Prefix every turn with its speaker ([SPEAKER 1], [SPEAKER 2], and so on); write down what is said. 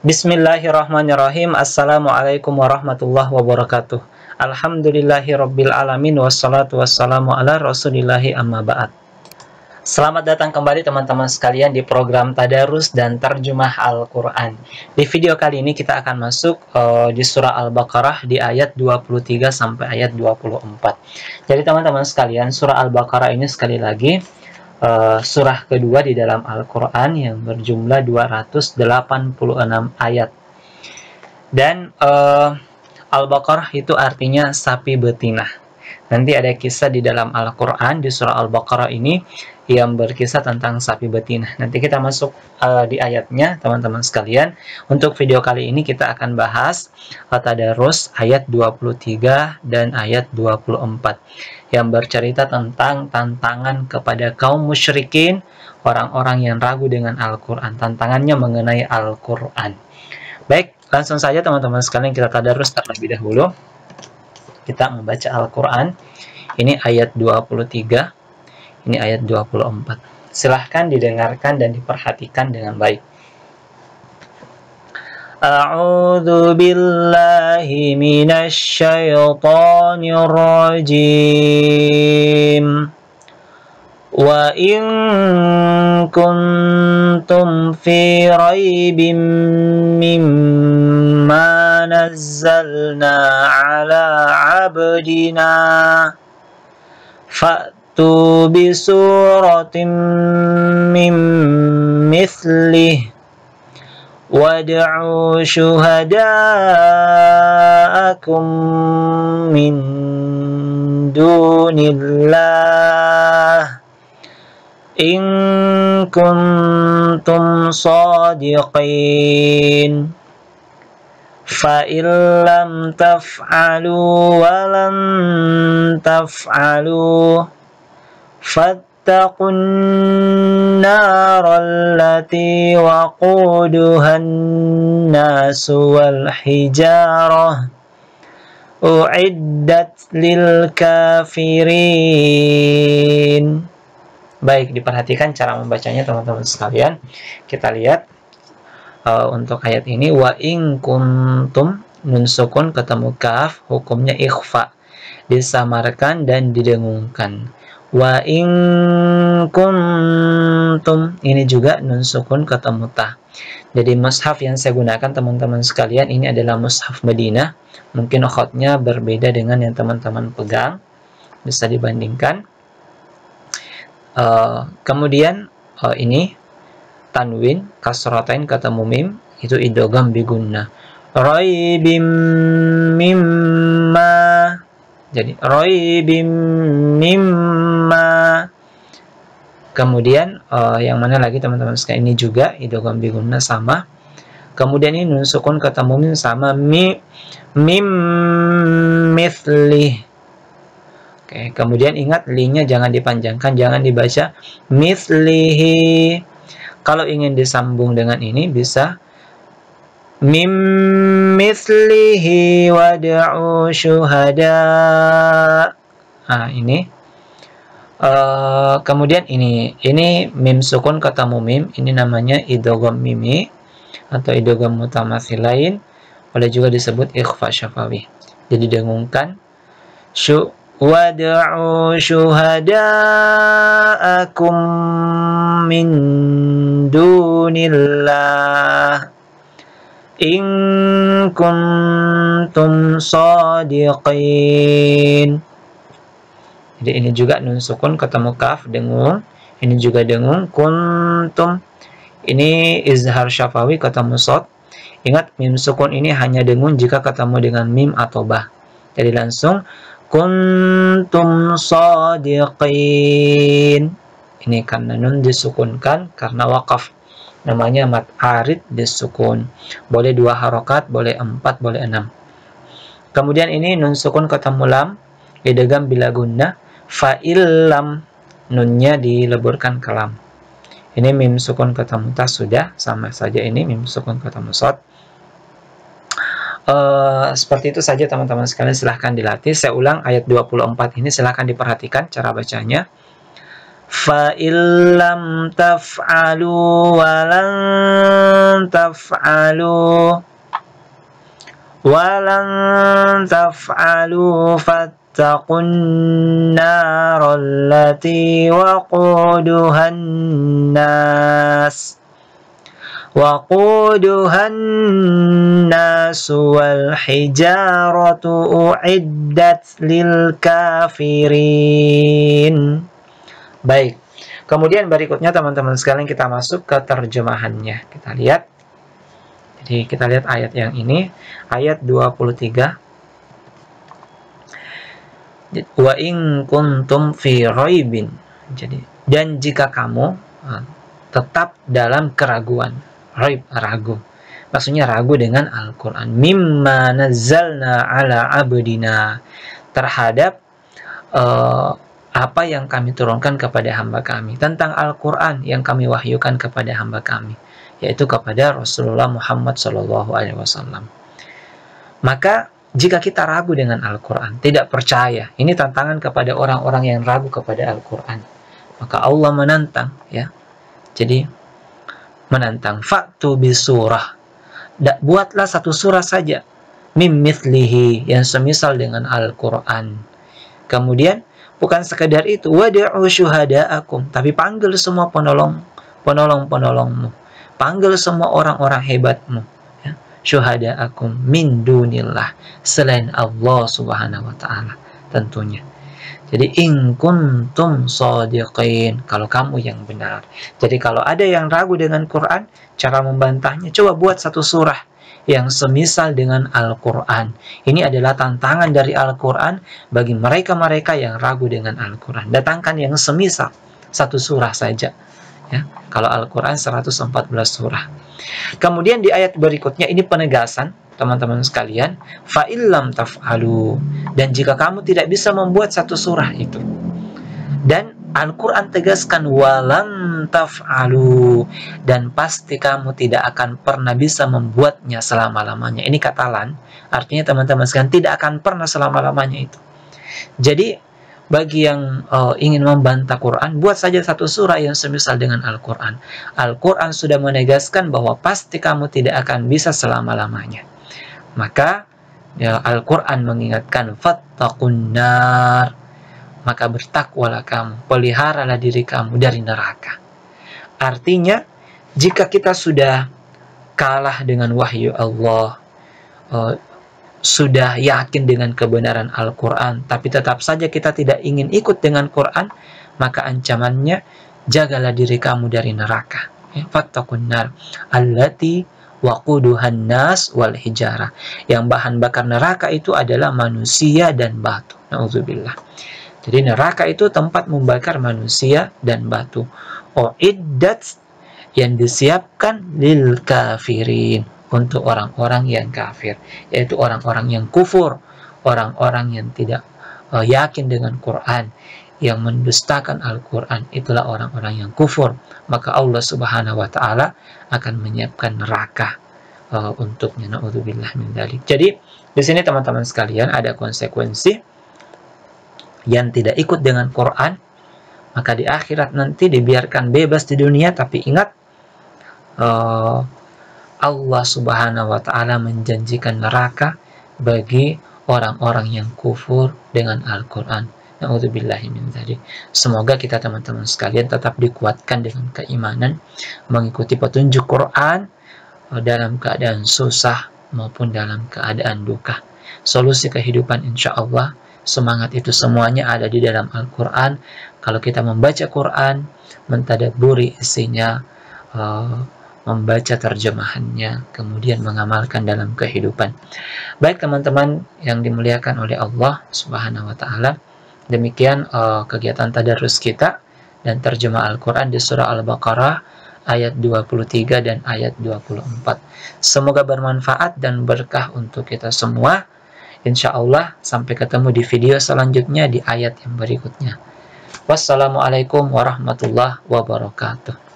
[SPEAKER 1] Bismillahirrahmanirrahim. Assalamualaikum warahmatullahi wabarakatuh. Alhamdulillahirabbil alamin wassalatu wassalamu ala rasulillahi amma ba'd. Selamat datang kembali teman-teman sekalian di program Tadarus dan Terjemah Al-Qur'an. Di video kali ini kita akan masuk di surah Al-Baqarah di ayat 23 sampai ayat 24. Jadi teman-teman sekalian, surah Al-Baqarah ini sekali lagi surah kedua di dalam Al-Quran yang berjumlah 286 ayat. Dan Al-Baqarah itu artinya sapi betina. Nanti ada kisah di dalam Al-Quran di surah Al-Baqarah ini yang berkisah tentang sapi betina. Nanti kita masuk di ayatnya teman-teman sekalian. Untuk video kali ini kita akan bahas Tadarus ayat 23 dan ayat 24 yang bercerita tentang tantangan kepada kaum musyrikin, orang-orang yang ragu dengan Al-Quran. Tantangannya mengenai Al-Quran. Baik, langsung saja teman-teman sekalian kita tadarus terlebih dahulu. Kita membaca Al-Quran. Ini ayat 23, ini ayat 24. Silahkan didengarkan dan diperhatikan dengan baik. A'udzu billahi minasy syaithanir rajim. Wa in kuntum fi raibin mimma nazzalna ala 'abdina fa'tu bi suratin min mithlihi wad'u syuhada'akum min dunillah in kuntum shadiqin fa in lam taf'alu wa lan taf'alu fattaqun naral lati waquduhan nasu wal hijarah uiddat lil kafirin. Baik, diperhatikan cara membacanya teman-teman sekalian. Kita lihat untuk ayat ini, wa in kuntum, nun sukun ketemu kaf, hukumnya ikhfa, disamarkan dan didengungkan. Wa in kuntum, ini juga nun sukun ketemu ta. Jadi mushaf yang saya gunakan teman-teman sekalian ini adalah mushaf Madinah. Mungkin khotnya berbeda dengan yang teman-teman pegang, bisa dibandingkan. Kemudian ini tanwin kasratain ketemu mim, itu idgham bi gunnah. Raibim mimma, jadi raibim mimma. Kemudian yang mana lagi teman-teman sekalian, ini juga idgham bi gunnah sama. Kemudian ini nun sukun ketemu mim sama mim mithlih. Oke, kemudian ingat li-nya jangan dipanjangkan, jangan dibaca mithlihi. Kalau ingin disambung dengan ini bisa mim mithlihi wad'u syuhada. Nah, ini. Kemudian ini mim sukun ketemu mim, ini namanya idgham mimi atau idgham mutamathilain, boleh juga disebut ikhfa syafawi. Jadi dengungkan wad'u syuhada'akum min dunillah in kuntum shadiqin. Jadi ini juga nun sukun ketemu kaf, dengung. Ini juga dengung. Kuntum, ini izhar syafawi ketemu shad. Ingat, mim sukun ini hanya dengung jika ketemu dengan mim atau ba. Jadi langsung kuntum shadiqin. Ini karena nun disukunkan karena wakaf. Namanya mad arid disukun. Boleh 2 harokat, boleh 4, boleh 6. Kemudian ini nun sukun ketemu lam, idgham bila gunnah. Fa'illam, nunnya dileburkan ke lam. Ini mim sukun ketemu ta, sudah sama saja. Ini mim sukun ketemu shad. Seperti itu saja teman-teman sekalian, silahkan dilatih. Saya ulang ayat 24 ini, silahkan diperhatikan cara bacanya. fa illam taf'alu wa lan taf'alu fattaqun narallati waquduhan nas wal hijaratu uiddat lil kafirin. Baik, kemudian berikutnya teman-teman sekalian kita masuk ke terjemahannya. Kita lihat. Jadi kita lihat ayat yang ini, ayat 23. Wa in kuntum fi raibin. Jadi, dan jika kamu tetap dalam keraguan, raib, ragu. Maksudnya ragu dengan Al-Qur'an. Mimma nazzalna ala abdina, terhadap apa yang kami turunkan kepada hamba kami, tentang Al-Quran yang kami wahyukan kepada hamba kami, yaitu kepada Rasulullah Muhammad SAW. Maka jika kita ragu dengan Al-Quran, tidak percaya, ini tantangan kepada orang-orang yang ragu kepada Al-Quran, maka Allah menantang, ya. Jadi menantang, fa'tu bisurah, buatlah satu surah saja, mim mithlihi, yang semisal dengan Al-Quran. Kemudian bukan sekedar itu, wad'u syuhada'akum, tapi panggil semua penolongmu, panggil semua orang-orang hebatmu, ya. Syuhada'akum min dunillah, selain Allah Subhanahu wa taala tentunya. Jadi in kuntum shadiqin, kalau kamu yang benar. Jadi kalau ada yang ragu dengan Quran, cara membantahnya, coba buat satu surah yang semisal dengan Al-Quran. Ini adalah tantangan dari Al-Quran bagi mereka-mereka yang ragu dengan Al-Quran. Datangkan yang semisal, satu surah saja, ya. Kalau Al-Quran 114 surah. Kemudian di ayat berikutnya ini penegasan, teman-teman sekalian, fa illam taf'alu, dan jika kamu tidak bisa membuat satu surah itu. Dan Al-Quran tegaskan walan taf'alu, dan pasti kamu tidak akan pernah bisa membuatnya selama-lamanya. Ini kata lan, artinya teman-teman sekalian tidak akan pernah selama-lamanya itu. Jadi bagi yang ingin membantah Quran, buat saja satu surah yang semisal dengan Al-Quran. Al-Quran sudah menegaskan bahwa pasti kamu tidak akan bisa selama-lamanya. Maka ya, Al-Quran mengingatkan fattaqun nar, maka bertakwalah kamu, peliharalah diri kamu dari neraka. Artinya, jika kita sudah kalah dengan wahyu Allah, sudah yakin dengan kebenaran Al-Quran, tapi tetap saja kita tidak ingin ikut dengan Quran, maka ancamannya, jagalah diri kamu dari neraka. Fattaqun nar allati waquduhan nas wal hijara, yang bahan bakar neraka itu adalah manusia dan batu. Nauzubillah. Jadi neraka itu tempat membakar manusia dan batu. Uiddat, yang disiapkan lil kafirin, untuk orang-orang yang kafir, yaitu orang-orang yang kufur, orang-orang yang tidak yakin dengan Quran, yang mendustakan Al-Quran, itulah orang-orang yang kufur. Maka Allah Subhanahu wa taala akan menyiapkan neraka untuknya. Nauzubillah min dzalik. Jadi di sini teman-teman sekalian ada konsekuensi yang tidak ikut dengan Quran, maka di akhirat nanti dibiarkan bebas di dunia, tapi ingat Allah Subhanahu wa taala menjanjikan neraka bagi orang-orang yang kufur dengan Al-Quran. Na'udzubillahi min dzalik. Semoga kita teman-teman sekalian tetap dikuatkan dengan keimanan, mengikuti petunjuk Quran dalam keadaan susah maupun dalam keadaan duka. Solusi kehidupan insya Allah, semangat itu semuanya ada di dalam Al-Quran. Kalau kita membaca Quran, mentadabburi isinya, membaca terjemahannya, kemudian mengamalkan dalam kehidupan. Baik teman-teman yang dimuliakan oleh Allah Subhanahu wa taala, demikian kegiatan tadarus kita dan terjemah Al-Quran di surah Al-Baqarah ayat 23 dan ayat 24. Semoga bermanfaat dan berkah untuk kita semua. Insya Allah sampai ketemu di video selanjutnya di ayat yang berikutnya. Wassalamualaikum warahmatullahi wabarakatuh.